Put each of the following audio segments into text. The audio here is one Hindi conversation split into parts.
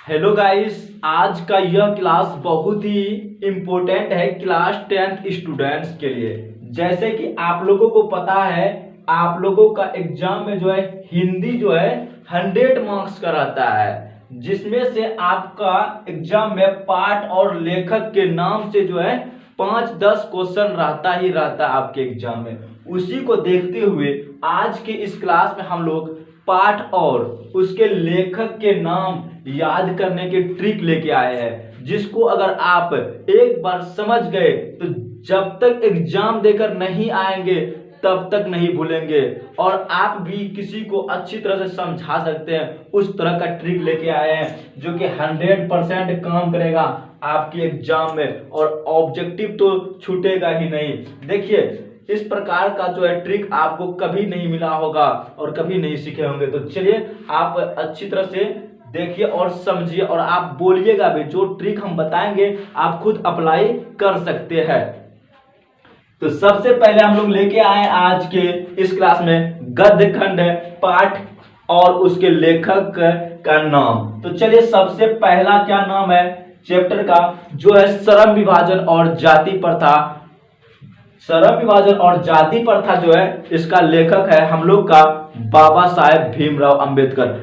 हेलो गाइस, आज का यह क्लास बहुत ही इम्पोर्टेंट है क्लास 10th स्टूडेंट्स के लिए। जैसे कि आप लोगों को पता है, आप लोगों का एग्जाम में जो है हिंदी जो है 100 मार्क्स का रहता है, जिसमें से आपका एग्जाम में पाठ और लेखक के नाम से जो है 5-10 क्वेश्चन रहता ही रहता है आपके एग्जाम में। उसी को देखते हुए आज के इस क्लास में हम लोग पाठ और उसके लेखक के नाम याद करने के ट्रिक लेके आए हैं, जिसको अगर आप एक बार समझ गए तो जब तक एग्जाम देकर नहीं आएंगे तब तक नहीं भूलेंगे, और आप भी किसी को अच्छी तरह से समझा सकते हैं। उस तरह का ट्रिक लेके आए हैं जो कि 100% काम करेगा आपके एग्जाम में, और ऑब्जेक्टिव तो छूटेगा ही नहीं। देखिए, इस प्रकार का जो है ट्रिक आपको कभी नहीं मिला होगा और कभी नहीं सीखे होंगे। तो चलिए आप अच्छी तरह से देखिए और समझिए, और आप बोलिएगा भी। जो ट्रिक हम बताएंगे आप खुद अप्लाई कर सकते हैं। तो सबसे पहले हम लोग लेके आए आज के इस क्लास में गद्य खंड है, पाठ और उसके लेखक का नाम। तो चलिए सबसे पहला क्या नाम है चैप्टर का, जो है श्रम विभाजन और जाति प्रथा। श्रम विभाजन और जाति प्रथा जो है इसका लेखक है हम लोग का बाबा साहेब भीमराव अंबेडकर।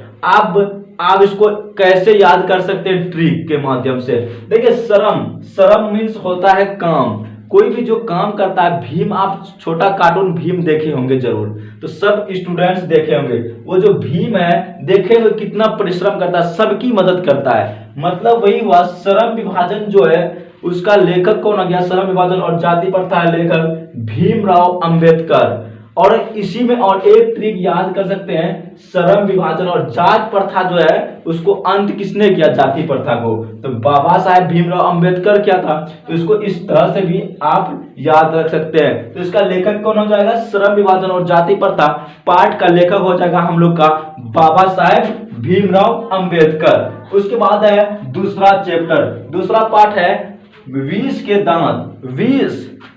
आप इसको कैसे याद कर सकते हैं ट्रिक के माध्यम से। देखिए, श्रम मीन्स होता है काम, कोई भी जो काम करता है। भीम, आप छोटा कार्टून भीम देखे होंगे जरूर, तो सब स्टूडेंट्स देखे होंगे। वो जो भीम है देखे हुए कितना परिश्रम करता है, सबकी मदद करता है। मतलब वही हुआ श्रम विभाजन जो है उसका लेखक कौन आ गया, श्रम विभाजन और जाति प्रथा लेखक भीमराव अंबेडकर। और इसी में और एक ट्रिक याद कर सकते हैं, श्रम विभाजन और जाति प्रथा जो है उसको अंत किसने किया, जाति प्रथा को, तो बाबा साहेब भीमराव अंबेडकर क्या था। तो इसको इस तरह से भी आप याद रख सकते हैं। तो इसका लेखक कौन हो जाएगा, श्रम विभाजन और जाति प्रथा। पाठ का लेखक हो जाएगा हम लोग का बाबा साहेब भीमराव अंबेडकर। उसके बाद है दूसरा चैप्टर, दूसरा पाठ है विष के दांत।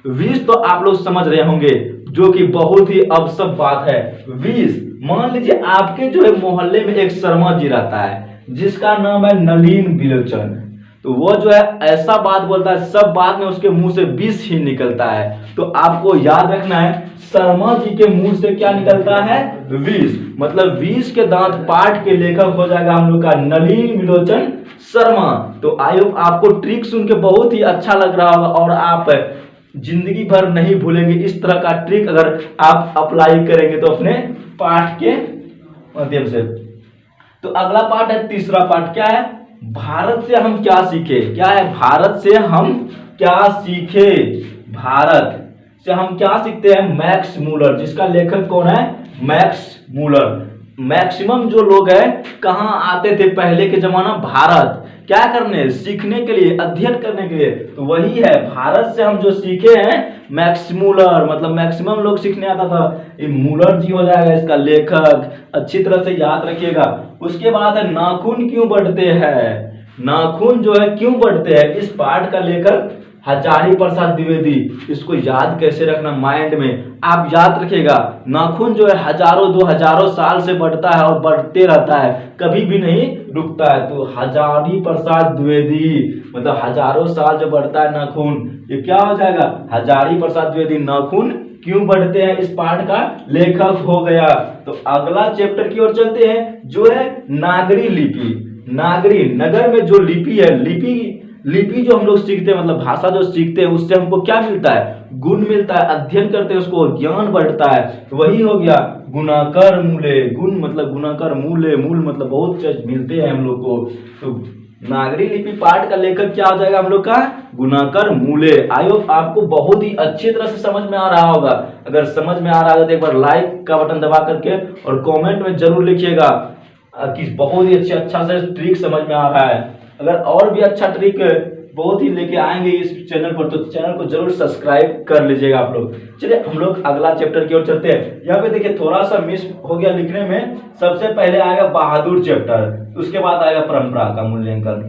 विष तो आप लोग समझ रहे होंगे, जो कि बहुत ही अवसर बात है। विष, मान लीजिए आपके जो है मोहल्ले में एक शर्मा जी रहता है जिसका नाम है नलिन बिलोचन। तो वो जो है ऐसा बात बोलता है, सब बात में उसके मुंह से विष ही निकलता है। तो आपको याद रखना है, शर्मा जी के मुंह से क्या निकलता है, विष। मतलब विष के दांत पाठ के लेखक हो जाएगा हम लोग का नलिन बिलोचन शर्मा। तो आई होप आपको ट्रिक सुन के बहुत ही अच्छा लग रहा होगा और आप जिंदगी भर नहीं भूलेंगे। इस तरह का ट्रिक अगर आप अप्लाई करेंगे तो अपने पाठ के माध्यम से। तो अगला पाठ है, तीसरा पाठ क्या है, भारत से हम क्या सीखे। क्या है, भारत से हम क्या सीखे। भारत से हम क्या सीखते हैं, मैक्स मूलर, जिसका लेखक कौन है, मैक्स मूलर। मैक्सिमम जो लोग हैं कहाँ आते थे पहले के जमाना, भारत, क्या करने, सीखने के लिए, अध्ययन करने के लिए। तो वही है, भारत से हम जो सीखे हैं मैक्स मूलर, मतलब मैक्सिमम लोग सीखने आता था। ये मूलर जी हो जाएगा इसका लेखक, अच्छी तरह से याद रखिएगा। उसके बाद है नाखून क्यों बढ़ते हैं। नाखून जो है क्यों बढ़ते हैं, इस पाठ का लेखक हजारी प्रसाद द्विवेदी। इसको याद कैसे रखना, माइंड में आप याद रखिएगा। नाखून जो है हजारों 2000 साल से बढ़ता है और बढ़ते रहता है, कभी भी नहीं रुकता है। तो हजारी प्रसाद द्विवेदी, मतलब हजारों साल जो बढ़ता है नाखून, ये क्या हो जाएगा, हजारी प्रसाद द्विवेदी। नाखून क्यों बढ़ते हैं इस पाठ का लेखक हो गया। तो अगला चैप्टर की ओर चलते हैं, जो है नागरी लिपि। नागरी, नगर में जो लिपि है, लिपि जो हम लोग सीखते हैं, मतलब भाषा जो सीखते हैं, उससे हमको क्या मिलता है, गुण मिलता है। अध्ययन करते हैं उसको, ज्ञान बढ़ता है। तो वही हो गया गुणाकर मूले। गुण मतलब गुणाकर, मूले मूल मतलब बहुत चीज मिलते हैं हम लोग को। तो नागरी लिपि पाठ का लेखक क्या हो जाएगा हम लोग का, गुणाकर मूले। आई होप आपको बहुत ही अच्छी तरह से समझ में आ रहा होगा। अगर समझ में आ रहा है तो एक बार लाइक का बटन दबा करके और कमेंट में जरूर लिखिएगा कि बहुत ही अच्छा से ट्रिक समझ में आ रहा है। अगर और भी अच्छा ट्रिक बहुत ही लेके आएंगे इस चैनल पर, तो चैनल को जरूर सब्सक्राइब कर लीजिएगा आप लोग। चलिए हम लोग अगला चैप्टर की ओर चलते हैं। यहाँ पे देखिए थोड़ा सा मिस हो गया लिखने में। सबसे पहले आएगा बहादुर चैप्टर, उसके बाद आएगा परंपरा का मूल्यांकन।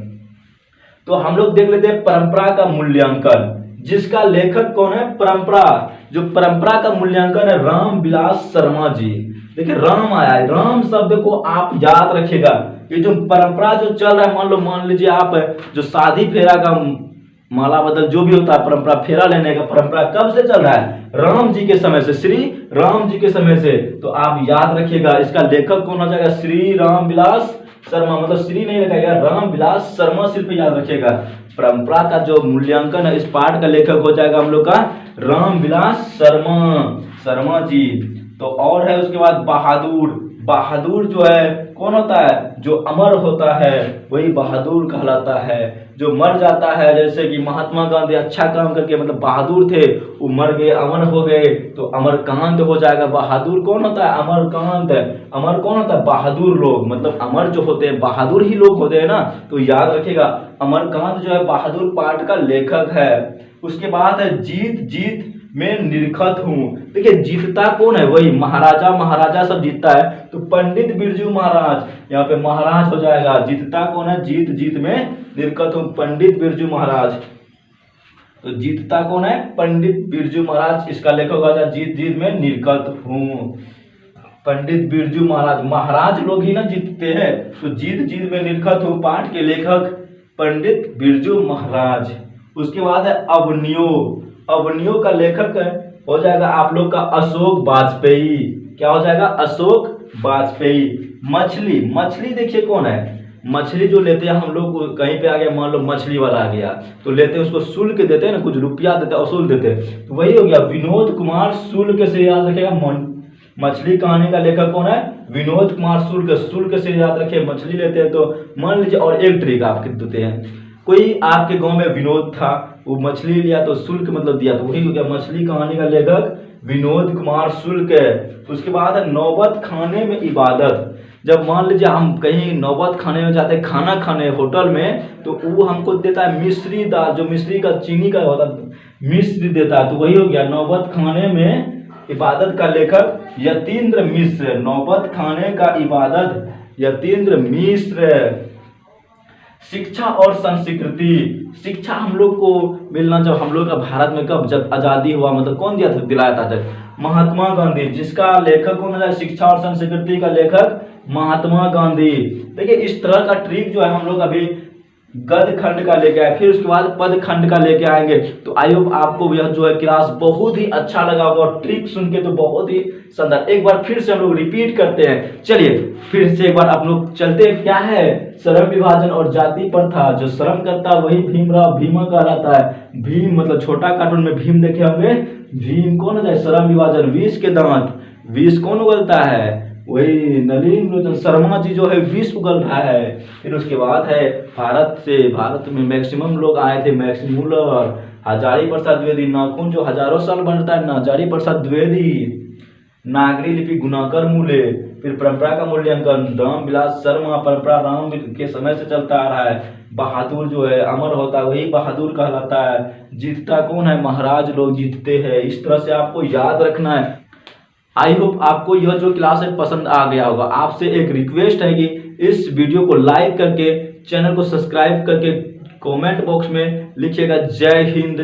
तो हम लोग देख लेते हैं परंपरा का मूल्यांकन, जिसका लेखक कौन है, परंपरा। जो परंपरा का मूल्यांकन है राम विलास शर्मा जी। देखिए राम आया है, राम शब्द को आप याद रखिएगा। ये जो परंपरा जो चल रहा है, मान लीजिए आप जो शादी फेरा का माला बदल जो भी होता है, परंपरा फेरा लेने का परंपरा कब से चल रहा है? राम जी के समय से, श्री राम जी के समय से। तो आप याद रखिएगा, इसका लेखक कौन हो जाएगा? श्री राम विलास शर्मा, मतलब श्री नहीं लगाएगा, राम विलास शर्मा सिर्फ याद रखिएगा। परंपरा का जो मूल्यांकन है, इस पाठ का लेखक हो जाएगा हम लोग का राम विलास शर्मा जी। तो और है उसके बाद बहादुर। बहादुर जो है कौन होता है? जो अमर होता है वही बहादुर कहलाता है। जो मर जाता है, जैसे कि महात्मा गांधी अच्छा काम करके मतलब बहादुर थे, वो मर गए, अमर हो गए, तो अमरकांत हो जाएगा। बहादुर कौन होता है? अमरकांत। अमर कौन होता है? बहादुर लोग, मतलब अमर जो होते हैं बहादुर ही लोग होते हैं ना। तो याद रखिएगा, अमरकांत जो है बहादुर पाठ का लेखक है। उसके बाद है जीत में निरखत हूँ। देखिए जीतता कौन है? वही महाराजा सब जीतता है, तो पंडित बिरजू महाराज, यहाँ पे महाराज हो जाएगा। जीतता कौन है? जीत में निरखत हूँ, पंडित बिरजू महाराज। तो जीतता कौन है? पंडित बिरजू महाराज। इसका लेखक होगा जीत में निरखत हूँ, पंडित बिरजू महाराज। महाराज लोग ही ना जीतते हैं, तो जीत में निरखत हूँ पाठ के लेखक पंडित बिरजू महाराज। उसके बाद है अवनियों का लेखक हो जाएगा आप लोग का अशोक वाजपेयी। क्या हो जाएगा? अशोक वाजपेयी। मछली देखिए कौन है? मछली जो लेते हैं हम लोग, कहीं पे आ गया मान लो मछली वाला आ गया, तो लेते हैं उसको शुल्क देते हैं ना, कुछ रुपया देते हैं, असूल देते हैं, तो वही हो गया विनोद कुमार शुल्क से याद रखेगा। मछली कहानी का लेखक कौन है? विनोद कुमार शुल्क से याद रखे। मछली लेते हैं तो मान लीजिए, और एक ट्रिक आपके देते हैं, कोई आपके गांव में विनोद था, वो मछली लिया तो शुल्क मतलब दिया, तो वही हो गया मछली कहानी का लेखक विनोद कुमार शुल्क है। उसके बाद है नौबत खाने में इबादत। जब मान लीजिए हम कहीं नौबत खाने में जाते हैं, खाना खाने होटल में, तो वो हमको देता है मिश्री दाल, जो मिश्री का चीनी का होता है, मिश्री देता है, तो वही हो गया नौबत खाने में इबादत का लेखक यतीन्द्र मिश्र। नौबत खाने का इबादत यतीन्द्र मिश्र। शिक्षा और संस्कृति। शिक्षा हम लोग को मिलना, जब हम लोग का भारत में कब जब आज़ादी हुआ, मतलब कौन दिलाया था? जब महात्मा गांधी, जिसका लेखक कौन है? शिक्षा और संस्कृति का लेखक महात्मा गांधी। देखिए इस तरह का ट्रिक जो है हम लोग अभी गद खंड का लेके आए, फिर उसके बाद पद खंड का लेके आएंगे। तो आई होप आपको यह जो है क्लास बहुत ही अच्छा लगा होगा, और ट्रिक सुन के तो बहुत ही शानदार। एक बार फिर से हम लोग रिपीट करते हैं, चलिए फिर से एक बार आप लोग चलते हैं। क्या है? श्रम विभाजन और जाति प्रथा। जो श्रम करता वही भीमराव भीमा कहलाता है। भीम मतलब छोटा कार्टून में भीम देखे होंगे, भीम कौन होता है? श्रम विभाजन। विष के दांत, विष कौन उगलता है? वही नलिन लोचन शर्मा जी जो है विष उगल रहा है। फिर उसके बाद है भारत में मैक्सिमम लोग आए थे, मैक्सिमूलर, हजारी प्रसाद द्विवेदी, नाखून जो हजारों साल बनता है, हजारी प्रसाद द्विवेदी, नागरी लिपि गुणाकर मूले। फिर परंपरा का मूल्यांकन राम विलास शर्मा। परंपरा राम के समय से चलता आ रहा है। बहादुर जो है अमर होता है, वही बहादुर कहलाता है। जीतता कौन है? महाराज लोग जीतते हैं। इस तरह से आपको याद रखना है। आई होप आपको यह जो क्लास है पसंद आ गया होगा। आपसे एक रिक्वेस्ट है कि इस वीडियो को लाइक करके, चैनल को सब्सक्राइब करके, कमेंट बॉक्स में लिखिएगा जय हिंद।